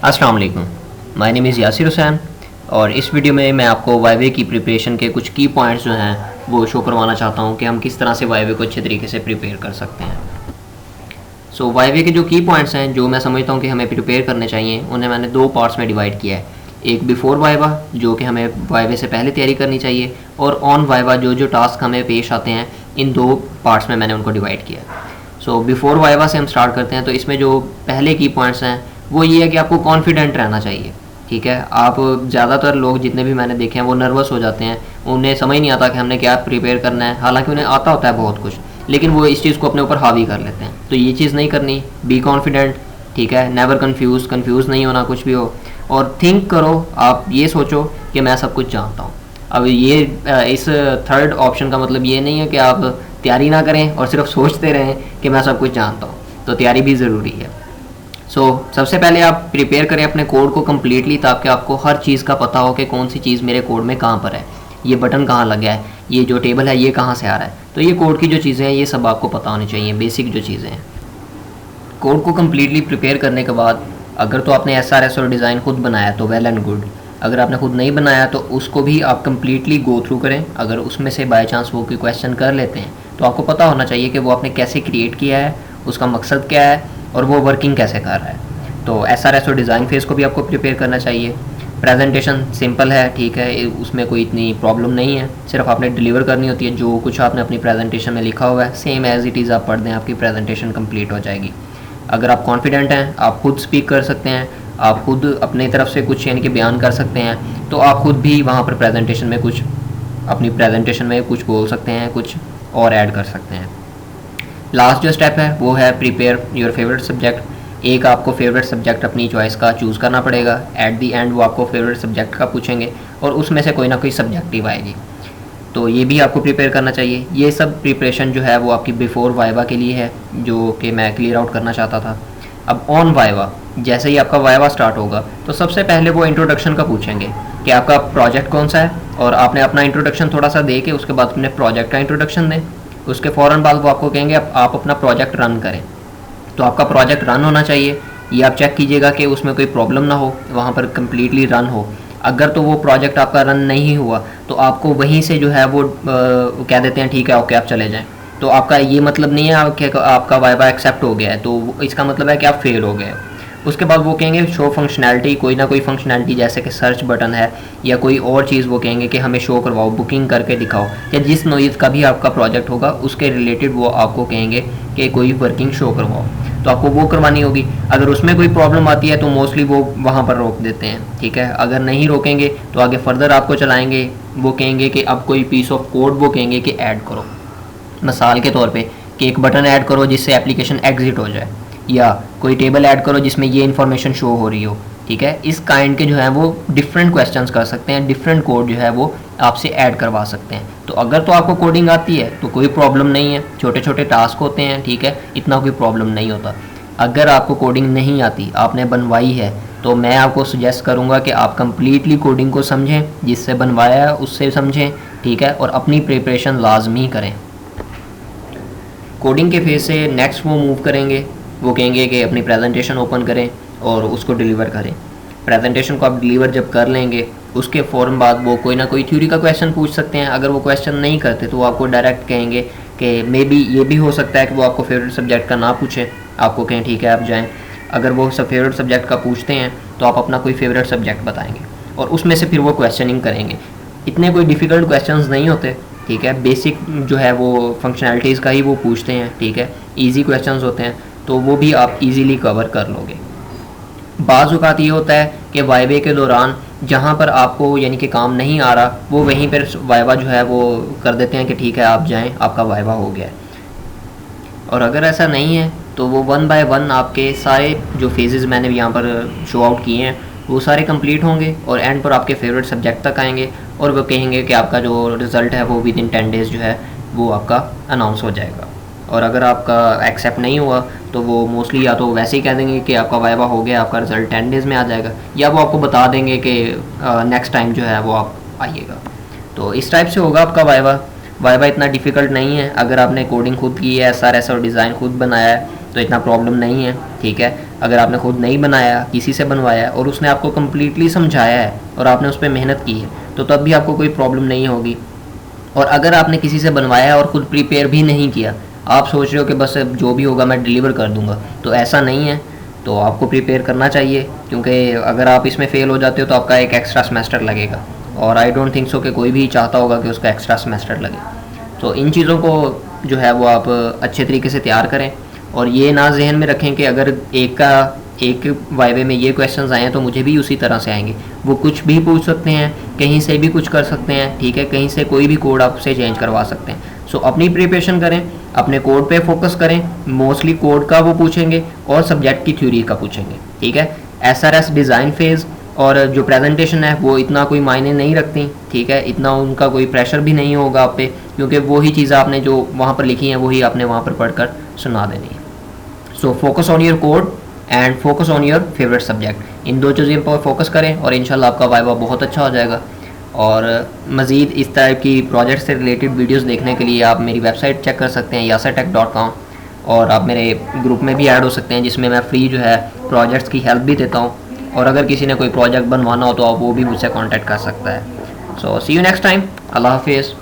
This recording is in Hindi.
अस्सलाम वालेकुम। My name is Yasir Hussain और इस वीडियो में मैं आपको वाइवे की प्रिपरेशन के कुछ की पॉइंट्स जो हैं वो शो करवाना चाहता हूं कि हम किस तरह से वाइवे को अच्छे तरीके से प्रिपेयर कर सकते हैं। सो वाइवे के जो की पॉइंट्स हैं जो मैं समझता हूं कि हमें प्रिपेयर करने चाहिए, उन्हें मैंने दो पार्ट्स में डिवाइड किया है। एक बिफोर वाइवा जो कि हमें वाइवे से पहले तैयारी करनी चाहिए, और ऑन वाइवा जो टास्क हमें पेश आते हैं, इन दो पार्ट्स में मैंने उनको डिवाइड किया है। सो बिफोर वाइवा से हम स्टार्ट करते हैं। तो इसमें जो पहले की पॉइंट्स हैं वो ये है कि आपको कॉन्फिडेंट रहना चाहिए। ठीक है, आप ज़्यादातर लोग जितने भी मैंने देखे हैं वो नर्वस हो जाते हैं, उन्हें समझ नहीं आता कि हमने क्या प्रिपेयर करना है, हालांकि उन्हें आता होता है बहुत कुछ, लेकिन वो इस चीज़ को अपने ऊपर हावी कर लेते हैं। तो ये चीज़ नहीं करनी, बी कॉन्फिडेंट। ठीक है, नेवर कंफ्यूज नहीं होना कुछ भी हो, और थिंक करो, आप ये सोचो कि मैं सब कुछ जानता हूँ। अब ये इस थर्ड ऑप्शन का मतलब ये नहीं है कि आप तैयारी ना करें और सिर्फ सोचते रहें कि मैं सब कुछ जानता हूँ, तो तैयारी भी ज़रूरी है। सबसे पहले आप प्रिपेयर करें अपने कोड को कम्प्लीटली, ताकि आपको हर चीज़ का पता हो कि कौन सी चीज़ मेरे कोड में कहाँ पर है, ये बटन कहाँ लगा है, ये जो टेबल है ये कहाँ से आ रहा है। तो ये कोड की जो चीज़ें हैं ये सब आपको पता होनी चाहिए, बेसिक जो चीज़ें हैं। कोड को कम्प्लीटली प्रिपेयर करने के बाद अगर तो आपने SRS और डिज़ाइन खुद बनाया तो वेल एंड गुड। अगर आपने खुद नहीं बनाया तो उसको भी आप कम्प्लीटली गो थ्रू करें। अगर उसमें से बाई चांस वो कोई क्वेश्चन कर लेते हैं तो आपको पता होना चाहिए कि वो आपने कैसे क्रिएट किया है, उसका मकसद क्या है और वो वर्किंग कैसे कर रहा है। तो SRS और डिज़ाइन फेज़ को भी आपको प्रिपेयर करना चाहिए। प्रेजेंटेशन सिंपल है, ठीक है, उसमें कोई इतनी प्रॉब्लम नहीं है, सिर्फ आपने डिलीवर करनी होती है जो कुछ आपने अपनी प्रेजेंटेशन में लिखा हुआ है, सेम एज़ इट इज़ आप पढ़ दें, आपकी प्रेजेंटेशन कंप्लीट हो जाएगी। अगर आप कॉन्फिडेंट हैं, आप खुद स्पीक कर सकते हैं, आप खुद अपने तरफ से कुछ यानी कि बयान कर सकते हैं, तो आप खुद भी वहाँ पर प्रेजेंटेशन में कुछ अपनी प्रेजेंटेशन में कुछ बोल सकते हैं, कुछ और ऐड कर सकते हैं। लास्ट जो स्टेप है वो है प्रिपेयर योर फेवरेट सब्जेक्ट। एक आपको फेवरेट सब्जेक्ट अपनी चॉइस का चूज़ करना पड़ेगा। एट दी एंड वो आपको फेवरेट सब्जेक्ट का पूछेंगे और उसमें से कोई ना कोई सब्जेक्टिव आएगी, तो ये भी आपको प्रिपेयर करना चाहिए। ये सब प्रिपरेशन जो है वो आपकी बिफोर वाइवा के लिए है, जो कि मैं क्लियर आउट करना चाहता था। अब ऑन वाइवा, जैसे ही आपका वाइवा स्टार्ट होगा तो सबसे पहले वो इंट्रोडक्शन का पूछेंगे कि आपका प्रोजेक्ट कौन सा है, और आपने अपना इंट्रोडक्शन थोड़ा सा दे के उसके बाद अपने प्रोजेक्ट का इंट्रोडक्शन दें। उसके फ़ौरन बाद वो आपको कहेंगे आप अपना प्रोजेक्ट रन करें। तो आपका प्रोजेक्ट रन होना चाहिए, ये आप चेक कीजिएगा कि उसमें कोई प्रॉब्लम ना हो, वहाँ पर कम्प्लीटली रन हो। अगर तो वो प्रोजेक्ट आपका रन नहीं हुआ तो आपको वहीं से जो है वो कह देते हैं ठीक है ओके आप चले जाएं। तो आपका ये मतलब नहीं है कि आपका वाइवा एक्सेप्ट हो गया है, तो इसका मतलब है कि आप फेल हो गए। उसके बाद वो कहेंगे शो फंक्शनैलिटी, कोई ना कोई फंक्शनैलिटी जैसे कि सर्च बटन है या कोई और चीज़, वो कहेंगे कि हमें शो करवाओ, बुकिंग करके दिखाओ, या जिस नोइज़ का भी आपका प्रोजेक्ट होगा उसके रिलेटेड वो आपको कहेंगे कि कोई वर्किंग शो करवाओ, तो आपको वो करवानी होगी। अगर उसमें कोई प्रॉब्लम आती है तो मोस्टली वो वहाँ पर रोक देते हैं। ठीक है, अगर नहीं रोकेंगे तो आगे फर्दर आपको चलाएंगे, वो कहेंगे कि अब कोई पीस ऑफ कोड वो कहेंगे कि ऐड करो, मिसाल के तौर पे कि एक बटन ऐड करो जिससे एप्लीकेशन एग्जिट हो जाए, या कोई टेबल ऐड करो जिसमें ये इन्फॉर्मेशन शो हो रही हो। ठीक है, इस काइंड के जो है वो डिफरेंट क्वेश्चंस कर सकते हैं, डिफरेंट कोड जो है वो आपसे ऐड करवा सकते हैं। तो अगर तो आपको कोडिंग आती है तो कोई प्रॉब्लम नहीं है, छोटे छोटे टास्क होते हैं, ठीक है, इतना कोई प्रॉब्लम नहीं होता। अगर आपको कोडिंग नहीं आती, आपने बनवाई है, तो मैं आपको सजेस्ट करूँगा कि आप कम्प्लीटली कोडिंग को समझें, जिससे बनवाया है उससे समझें, ठीक है, और अपनी प्रिपरेशन लाजमी करें। कोडिंग के फेज से नेक्स्ट वो मूव करेंगे, वो कहेंगे कि अपनी प्रेजेंटेशन ओपन करें और उसको डिलीवर करें। प्रेजेंटेशन को आप डिलीवर जब कर लेंगे उसके फ़ौरन बाद वो कोई ना कोई थ्योरी का क्वेश्चन पूछ सकते हैं। अगर वो क्वेश्चन नहीं करते तो वो आपको डायरेक्ट कहेंगे कि मे बी ये भी हो सकता है कि वो आपको फेवरेट सब्जेक्ट का ना पूछें, आपको कहें ठीक है आप जाएँ। अगर वो सब फेवरेट सब्जेक्ट का पूछते हैं तो आप अपना कोई फेवरेट सब्जेक्ट बताएँगे और उसमें से फिर वो क्वेश्चनिंग करेंगे। इतने कोई डिफ़िकल्ट क्वेश्चन नहीं होते, ठीक है, बेसिक जो है वो फंक्शनैलिटीज़ का ही वो पूछते हैं, ठीक है, ईजी क्वेश्चंस होते हैं, तो वो भी आप इजीली कवर कर लोगे। बाज़ औक़ात ये होता है कि वाइवे के दौरान जहाँ पर आपको यानी कि काम नहीं आ रहा, वो वहीं पर वाइवा जो है वो कर देते हैं कि ठीक है आप जाएं, आपका वाइवा हो गया है। और अगर ऐसा नहीं है तो वो वन बाय वन आपके सारे जो फेजेस मैंने यहाँ पर शो आउट किए हैं वो सारे कंप्लीट होंगे और एंड पर आपके फेवरेट सब्जेक्ट तक आएंगे, और वो कहेंगे कि आपका जो रिज़ल्ट है वो विद इन 10 डेज़ जो है वो आपका अनाउंस हो जाएगा। और अगर आपका एक्सेप्ट नहीं हुआ तो वो मोस्टली या तो वैसे ही कह देंगे कि आपका वाइवा हो गया, आपका रिज़ल्ट 10 डेज़ में आ जाएगा, या वो आपको बता देंगे कि नेक्स्ट टाइम जो है वो आप आइएगा। तो इस टाइप से होगा आपका वाइवा। वाइवा इतना डिफ़िकल्ट नहीं है, अगर आपने कोडिंग खुद की है, SRS और डिज़ाइन खुद बनाया है तो इतना प्रॉब्लम नहीं है, ठीक है। अगर आपने खुद नहीं बनाया, किसी से बनवाया और उसने आपको कम्प्लीटली समझाया है और आपने उस पर मेहनत की है, तो तब भी आपको कोई प्रॉब्लम नहीं होगी। और अगर आपने किसी से बनवाया है और ख़ुद प्रिपेयर भी नहीं किया, आप सोच रहे हो कि बस जो भी होगा मैं डिलीवर कर दूंगा, तो ऐसा नहीं है। तो आपको प्रिपेयर करना चाहिए, क्योंकि अगर आप इसमें फ़ेल हो जाते हो तो आपका एक एक्स्ट्रा सेमेस्टर लगेगा, और आई डोंट थिंक सो कि कोई भी चाहता होगा कि उसका एक्स्ट्रा सेमेस्टर लगे। तो इन चीज़ों को जो है वो आप अच्छे तरीके से तैयार करें, और ये ना जहन में रखें कि अगर एक वाइवे में ये क्वेश्चंस आए हैं तो मुझे भी उसी तरह से आएंगे। वो कुछ भी पूछ सकते हैं, कहीं से भी कुछ कर सकते हैं, ठीक है, कहीं से कोई भी कोड आपसे चेंज करवा सकते हैं। सो अपनी प्रिपरेशन करें, अपने कोड पे फोकस करें, मोस्टली कोड का वो पूछेंगे और सब्जेक्ट की थ्योरी का पूछेंगे, ठीक है। SRS डिज़ाइन फेज़ और जो प्रेजेंटेशन है वो इतना कोई मायने नहीं रखती, ठीक है, इतना उनका कोई प्रेशर भी नहीं होगा आप पे, क्योंकि वही चीज़ आपने जो वहाँ पर लिखी है वही आपने वहाँ पर पढ़कर सुना देनी है। So focus on your code and focus on your favourite subject, इन दो चीज़ों पर फोकस करें और इंशाल्लाह आपका वाइवा बहुत अच्छा हो जाएगा। और मज़ीद इस टाइप की प्रोजेक्ट से रिलेटेड वीडियोस देखने के लिए आप मेरी वेबसाइट चेक कर सकते हैं yasirtech.com, और आप मेरे ग्रुप में भी ऐड हो सकते हैं जिसमें मैं फ्री जो है प्रोजेक्ट्स की हेल्प भी देता हूँ, और अगर किसी ने कोई प्रोजेक्ट बनवाना हो तो आप वो भी मुझसे कॉन्टैक्ट कर सकता है। सो सी यू नेक्स्ट टाइम, अल्लाह हाफिज़।